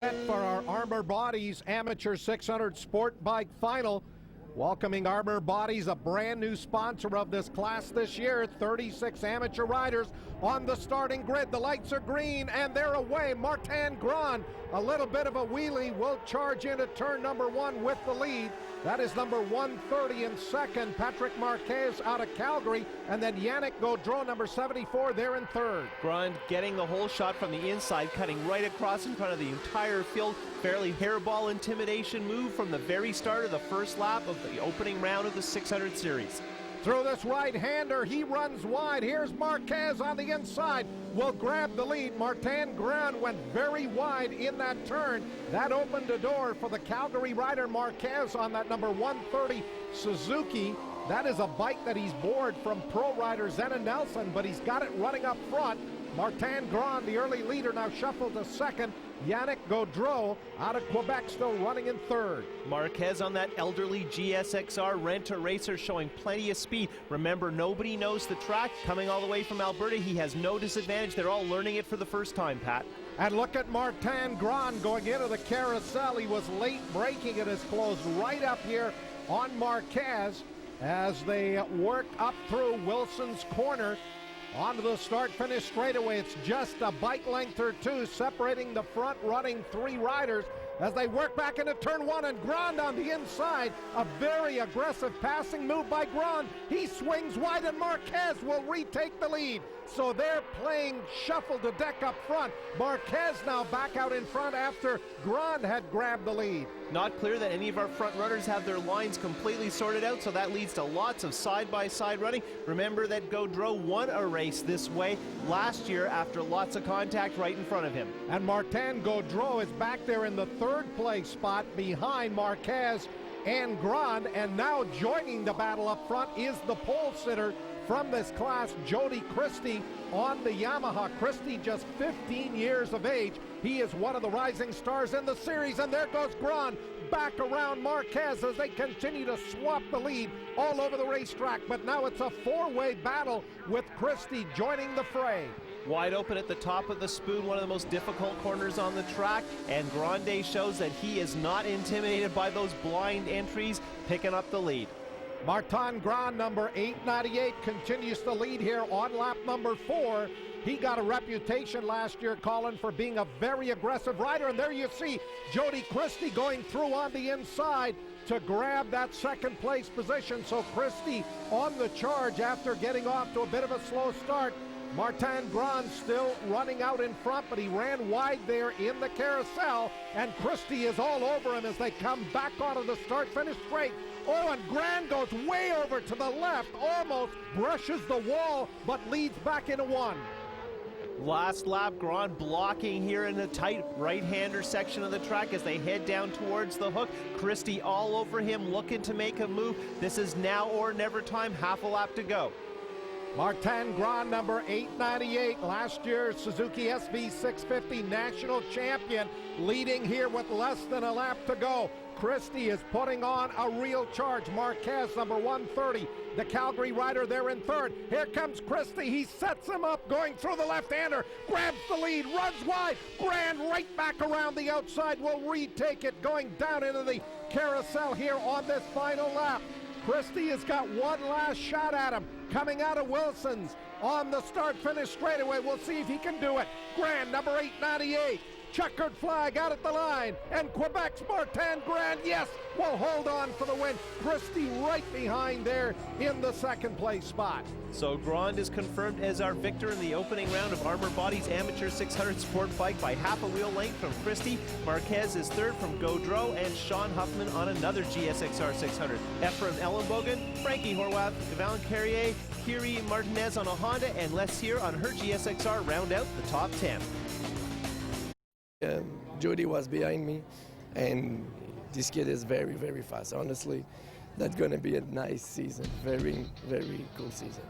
For our Armor Bodies Amateur 600 Sport Bike Final. Welcoming Armor Bodies, a brand new sponsor of this class this year. 36 amateur riders on the starting grid. The lights are green and they're away. Martin Grande, a little bit of a wheelie, will charge into turn number 1 with the lead. That is number 130 in second. Patrick Marquez out of Calgary. And then Yannick Gaudreau, number 74, there in third. Grande getting the whole shot from the inside, cutting right across in front of the entire field. Fairly hairball intimidation move from the very start of the first lap of the opening round of the 600 series. Through this right-hander, he runs wide. Here's Marquez on the inside. Will grab the lead. Martin Grande went very wide in that turn. That opened the door for the Calgary rider Marquez on that number 130 Suzuki. That is a bike that he's borrowed from pro rider Zenna Nelson, but he's got it running up front. Martin Grande, the early leader, now shuffled to second. Yannick Gaudreau out of Quebec still running in third. Marquez on that elderly GSXR Rent-A-Racer showing plenty of speed. Remember, nobody knows the track. Coming all the way from Alberta, he has no disadvantage. They're all learning it for the first time, Pat. And look at Martin Grande going into the carousel. He was late braking. It has closed right up here on Marquez as they work up through Wilson's corner. Onto the start-finish straightaway. It's just a bike length or two separating the front-running three riders as they work back into turn 1, and Grande on the inside. A very aggressive passing move by Grande. He swings wide and Marquez will retake the lead. So they're playing shuffle to deck up front. Marquez now back out in front after Grande had grabbed the lead. Not clear that any of our front runners have their lines completely sorted out, so that leads to lots of side-by-side running. Remember that Gaudreau won a race this way last year after lots of contact right in front of him. And Martin Gaudreau is back there in the third place spot behind Marquez and Grande, and now joining the battle up front is the pole sitter from this class, Jody Christie on the Yamaha. Christie just 15 years of age. He is one of the rising stars in the series, and there goes Grande back around Marquez as they continue to swap the lead all over the racetrack. But now it's a four-way battle with Christie joining the fray. Wide open at the top of the spoon, one of the most difficult corners on the track, and Grande shows that he is not intimidated by those blind entries, picking up the lead. Martin Grande, number 898, continues to lead here on lap number 4. He got a reputation last year, Colin, for being a very aggressive rider, and there you see Jody Christie going through on the inside to grab that second place position. So Christie on the charge after getting off to a bit of a slow start. Martin Grande still running out in front, but he ran wide there in the carousel, and Christie is all over him as they come back onto the start-finish straight. Oh, and Grande goes way over to the left, almost brushes the wall, but leads back into 1. Last lap, Grande blocking here in the tight right-hander section of the track as they head down towards the hook. Christie all over him, looking to make a move. This is now or never time, half a lap to go. Martin Grande, number 898, last year's Suzuki SV650 national champion, leading here with less than a lap to go. Christie is putting on a real charge. Marquez, number 130, the Calgary rider there in third. Here comes Christie. He sets him up, going through the left-hander, grabs the lead, runs wide. Grande right back around the outside, will retake it, going down into the carousel here on this final lap. Christie has got one last shot at him, coming out of Wilson's on the start-finish straightaway. We'll see if he can do it. Grande, number 898. Checkered flag out at the line, and Quebec's Martin Grande, yes, will hold on for the win. Christie right behind there in the second place spot. So Grande is confirmed as our victor in the opening round of Armor Bodies Amateur 600 Sport Bike by half a wheel length from Christie. Marquez is third from Gaudreau, and Sean Huffman on another GSXR 600. Ephraim Ellenbogen, Frankie Horwath, Yvonne Carrier, Kiri Martinez on a Honda, and Les here on her GSXR round out the top 10. Jody was behind me, and this kid is very, very fast. Honestly, that's going to be a nice season. Very, very cool season.